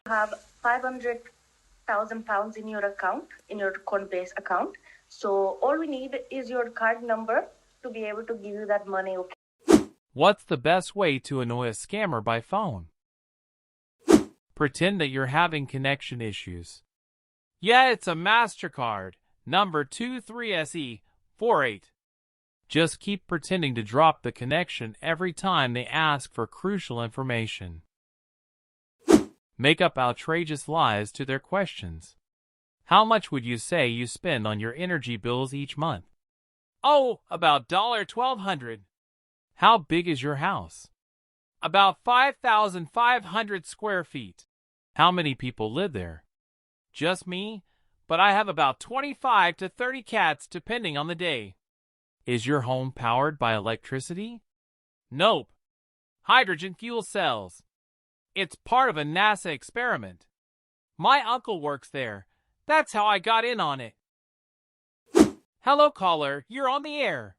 have 500,000 pounds in your account, in your Coinbase account. So all we need is your card number to be able to give you that money, okay? What's the best way to annoy a scammer by phone? Pretend that you're having connection issues. Yeah, it's a MasterCard, number 23SE48. Just keep pretending to drop the connection every time they ask for crucial information. Make up outrageous lies to their questions. How much would you say you spend on your energy bills each month? Oh, about $1,200. How big is your house? About 5,500 square feet. How many people live there? Just me, but I have about 25 to 30 cats depending on the day. Is your home powered by electricity? Nope. Hydrogen fuel cells. It's part of a NASA experiment. My uncle works there. That's how I got in on it. Hello, caller. You're on the air.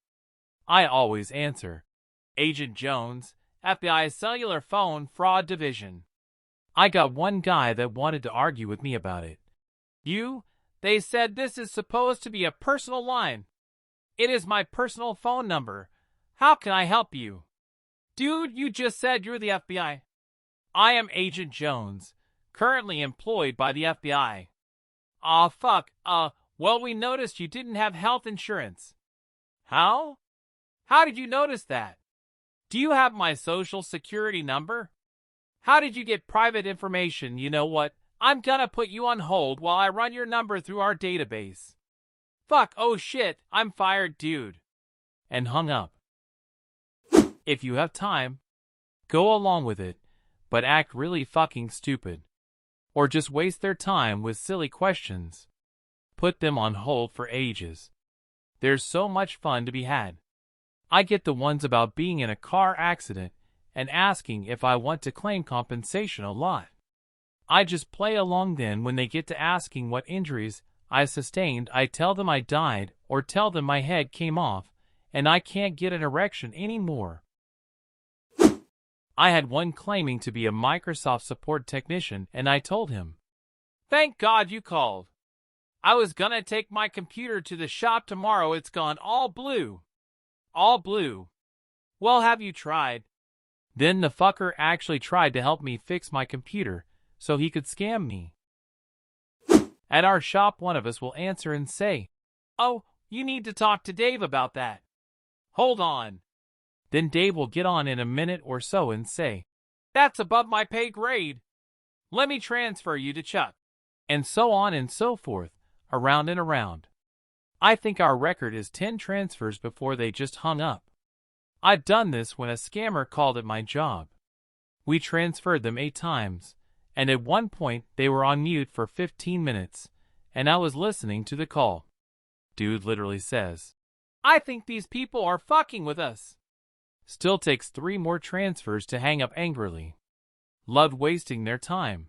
I always answer. Agent Jones, FBI Cellular Phone Fraud Division. I got one guy that wanted to argue with me about it. They said this is supposed to be a personal line. It is my personal phone number. How can I help you? Dude, you just said you're the FBI. I am Agent Jones, currently employed by the FBI. Aw, fuck. Well, we noticed you didn't have health insurance. How? How did you notice that? Do you have my social security number? How did you get private information? You know what? I'm gonna put you on hold while I run your number through our database. Fuck, oh shit, I'm fired, dude. And hung up. If you have time, go along with it, but act really fucking stupid. Or just waste their time with silly questions. Put them on hold for ages. There's so much fun to be had. I get the ones about being in a car accident and asking if I want to claim compensation a lot. I just play along. Then when they get to asking what injuries I sustained, I tell them I died or tell them my head came off and I can't get an erection anymore. I had one claiming to be a Microsoft support technician and I told him, "Thank God you called. I was gonna take my computer to the shop tomorrow. It's gone all blue." All blue. Well, have you tried? Then the fucker actually tried to help me fix my computer so he could scam me. At our shop, one of us will answer and say, "Oh, you need to talk to Dave about that. Hold on." Then Dave will get on in a minute or so and say, "That's above my pay grade. Let me transfer you to Chuck." And so on and so forth, around and around. I think our record is 10 transfers before they just hung up. I've done this when a scammer called at my job. We transferred them 8 times, and at one point they were on mute for 15 minutes, and I was listening to the call. Dude literally says, "I think these people are fucking with us." Still takes 3 more transfers to hang up angrily. Loved wasting their time.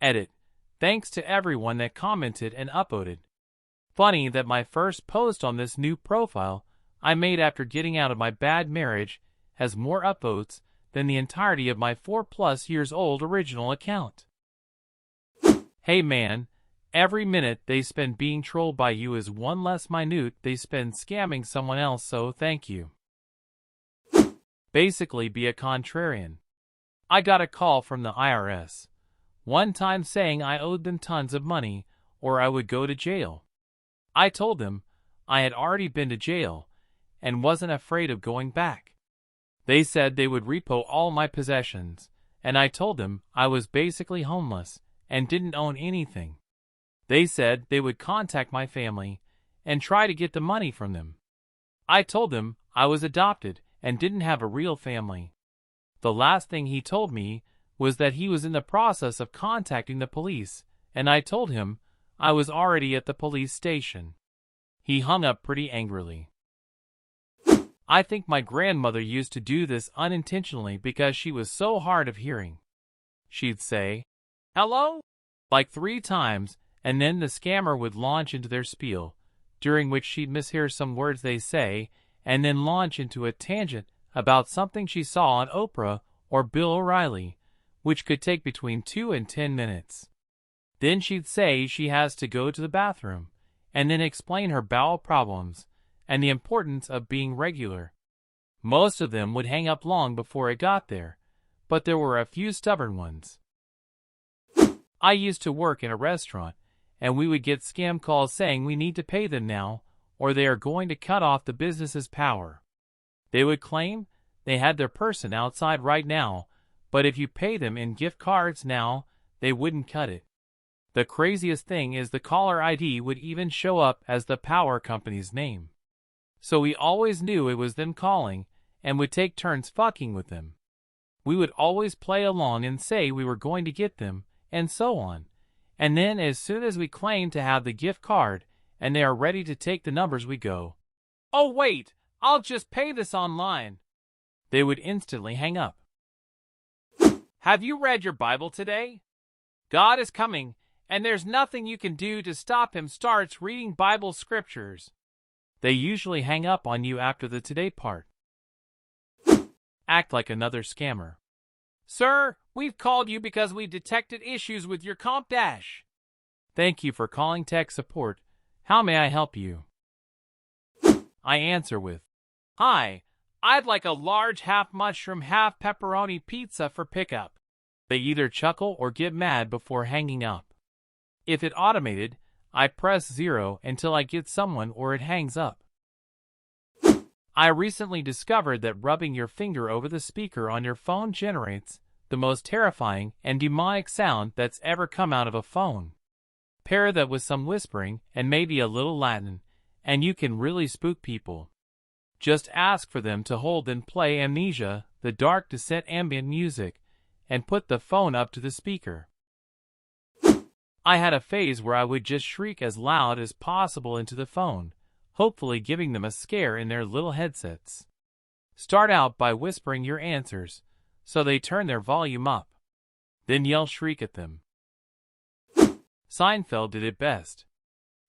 Edit. Thanks to everyone that commented and upvoted. Funny that my first post on this new profile I made after getting out of my bad marriage has more upvotes than the entirety of my 4+ years old original account. Hey man, every minute they spend being trolled by you is one less minute they spend scamming someone else, so thank you. Basically be a contrarian. I got a call from the IRS one time saying I owed them tons of money or I would go to jail. I told them I had already been to jail and wasn't afraid of going back. They said they would repo all my possessions, and I told them I was basically homeless and didn't own anything. They said they would contact my family and try to get the money from them. I told them I was adopted and didn't have a real family. The last thing he told me was that he was in the process of contacting the police, and I told him I was already at the police station. He hung up pretty angrily. I think my grandmother used to do this unintentionally because she was so hard of hearing. She'd say, "Hello?" like 3 times, and then the scammer would launch into their spiel, during which she'd mishear some words they say, and then launch into a tangent about something she saw on Oprah or Bill O'Reilly, which could take between 2 and 10 minutes. Then she'd say she has to go to the bathroom, and then explain her bowel problems and the importance of being regular. Most of them would hang up long before it got there, but there were a few stubborn ones. I used to work in a restaurant, and we would get scam calls saying we need to pay them now, or they are going to cut off the business's power. They would claim they had their person outside right now, but if you pay them in gift cards now, they wouldn't cut it. The craziest thing is the caller ID would even show up as the power company's name. So we always knew it was them calling, and would take turns fucking with them. We would always play along and say we were going to get them, and so on. And then as soon as we claim to have the gift card, and they are ready to take the numbers, we go, "Oh wait, I'll just pay this online." They would instantly hang up. Have you read your Bible today? God is coming, and there's nothing you can do to stop him. Starts reading Bible scriptures. They usually hang up on you after the today part. Act like another scammer. Sir, we've called you because we detected issues with your comp dash. Thank you for calling tech support. How may I help you? I answer with, Hi, I'd like a large half mushroom, half pepperoni pizza for pickup. They either chuckle or get mad before hanging up. If it automated, I press 0 until I get someone or it hangs up. I recently discovered that rubbing your finger over the speaker on your phone generates the most terrifying and demonic sound that's ever come out of a phone. Pair that with some whispering and maybe a little Latin, and you can really spook people. Just ask for them to hold and play Amnesia, the Dark Descent ambient music, and put the phone up to the speaker. I had a phase where I would just shriek as loud as possible into the phone, hopefully giving them a scare in their little headsets. Start out by whispering your answers, so they turn their volume up. Then yell shriek at them. Seinfeld did it best.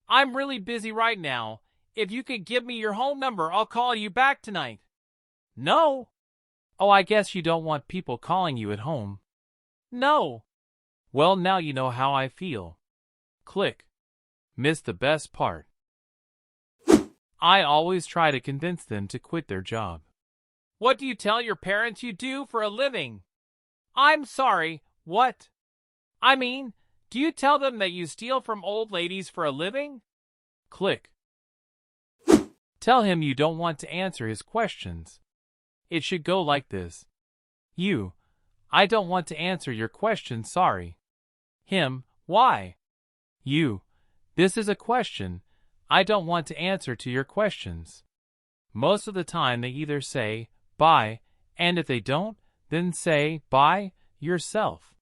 I'm really busy right now. If you could give me your home number, I'll call you back tonight. No. Oh, I guess you don't want people calling you at home. No. Well, now you know how I feel. Click. Missed the best part. I always try to convince them to quit their job. What do you tell your parents you do for a living? I'm sorry, what? I mean, do you tell them that you steal from old ladies for a living? Click. Tell him you don't want to answer his questions. It should go like this. I don't want to answer your question, sorry. Him, why? This is a question. I don't want to answer to your questions. Most of the time they either say, bye, and if they don't, then say, bye, yourself.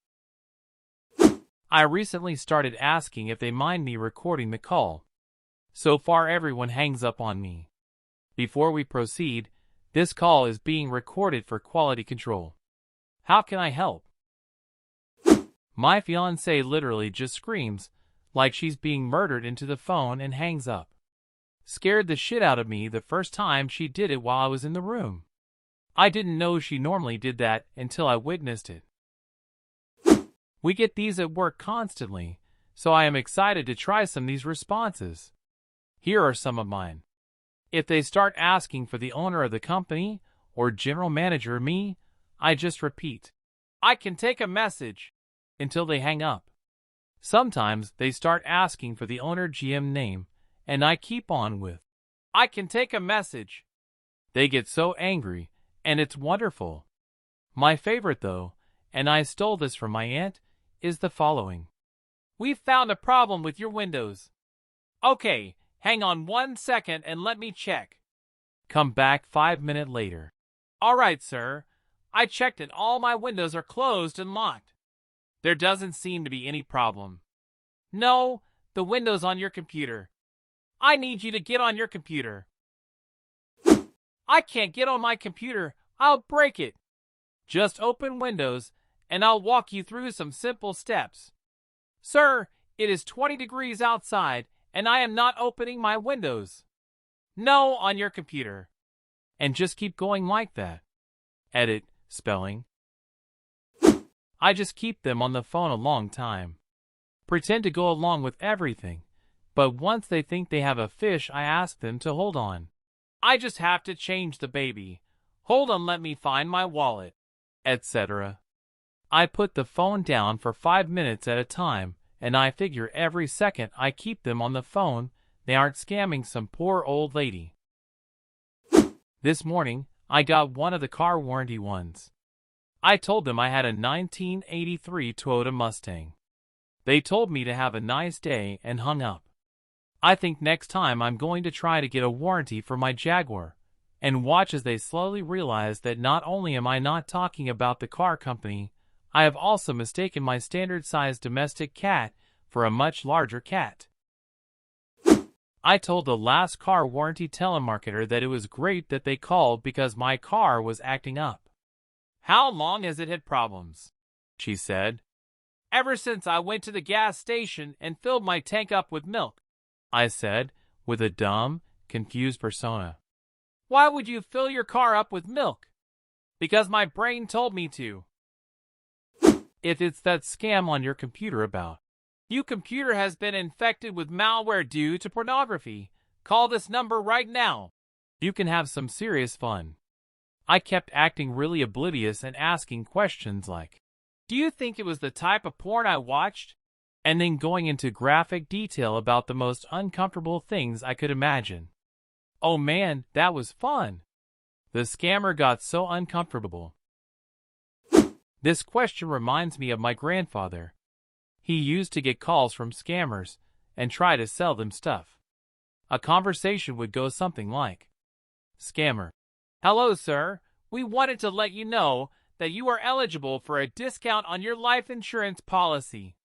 I recently started asking if they mind me recording the call. So far everyone hangs up on me. Before we proceed, this call is being recorded for quality control. How can I help? My fiancée literally just screams, like she's being murdered into the phone and hangs up. Scared the shit out of me the first time she did it while I was in the room. I didn't know she normally did that until I witnessed it. We get these at work constantly, so I am excited to try some of these responses. Here are some of mine. If they start asking for the owner of the company or general manager me, I just repeat, I can take a message, until they hang up. Sometimes they start asking for the owner GM name, and I keep on with, I can take a message. They get so angry, and it's wonderful. My favorite though, and I stole this from my aunt, is the following. We've found a problem with your windows. Okay, hang on 1 second and let me check. Come back 5 minutes later. All right, sir. I checked and all my windows are closed and locked. There doesn't seem to be any problem. No, the window's on your computer. I need you to get on your computer. I can't get on my computer. I'll break it. Just open Windows and I'll walk you through some simple steps. Sir, it is 20 degrees outside and I am not opening my windows. No, on your computer. And just keep going like that. Edit, spelling. I just keep them on the phone a long time. Pretend to go along with everything, but once they think they have a fish, I ask them to hold on. I just have to change the baby. Hold on, let me find my wallet, etc. I put the phone down for 5 minutes at a time, and I figure every second I keep them on the phone, they aren't scamming some poor old lady. This morning, I got one of the car warranty ones. I told them I had a 1983 Toyota Mustang. They told me to have a nice day and hung up. I think next time I'm going to try to get a warranty for my Jaguar, and watch as they slowly realize that not only am I not talking about the car company, I have also mistaken my standard-sized domestic cat for a much larger cat. I told the last car warranty telemarketer that it was great that they called because my car was acting up. How long has it had problems? She said. Ever since I went to the gas station and filled my tank up with milk, I said, with a dumb, confused persona. Why would you fill your car up with milk? Because my brain told me to. If it's that scam on your computer about, your computer has been infected with malware due to pornography, call this number right now. You can have some serious fun. I kept acting really oblivious and asking questions like, do you think it was the type of porn I watched? And then going into graphic detail about the most uncomfortable things I could imagine. Oh man, that was fun. The scammer got so uncomfortable. This question reminds me of my grandfather. He used to get calls from scammers and try to sell them stuff. A conversation would go something like, Scammer. Hello, sir. We wanted to let you know that you are eligible for a discount on your life insurance policy.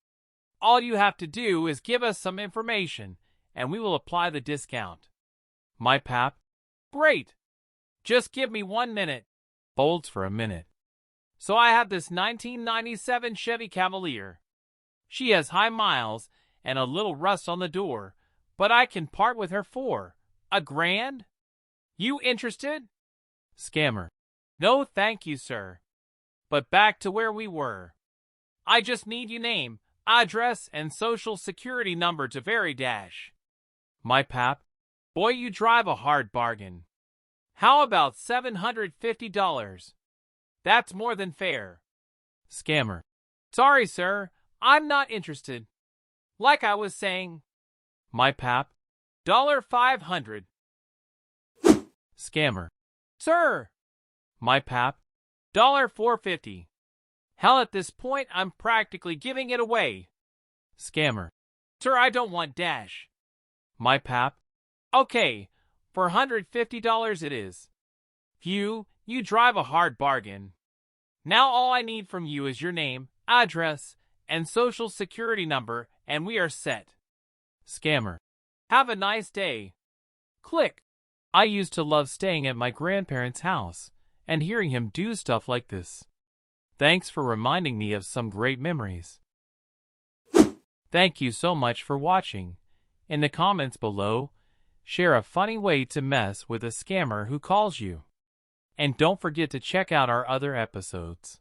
All you have to do is give us some information, and we will apply the discount. My pap. Great. Just give me 1 minute. Holds for a minute. So I have this 1997 Chevy Cavalier. She has high miles and a little rust on the door, but I can part with her for $1,000. You interested? Scammer. No, thank you, sir. But back to where we were. I just need your name, address, and social security number to dash. My pap. Boy, you drive a hard bargain. How about $750? That's more than fair. Scammer. Sorry, sir. I'm not interested. Like I was saying. My pap. $500. Scammer. Sir. My pap. $450. Hell, at this point, I'm practically giving it away. Scammer. Sir, I don't want dash. My pap. Okay, for $150 it is. You drive a hard bargain. Now all I need from you is your name, address, and social security number, and we are set. Scammer. Have a nice day. Click. I used to love staying at my grandparents' house and hearing him do stuff like this. Thanks for reminding me of some great memories. Thank you so much for watching. In the comments below, share a funny way to mess with a scammer who calls you. And don't forget to check out our other episodes.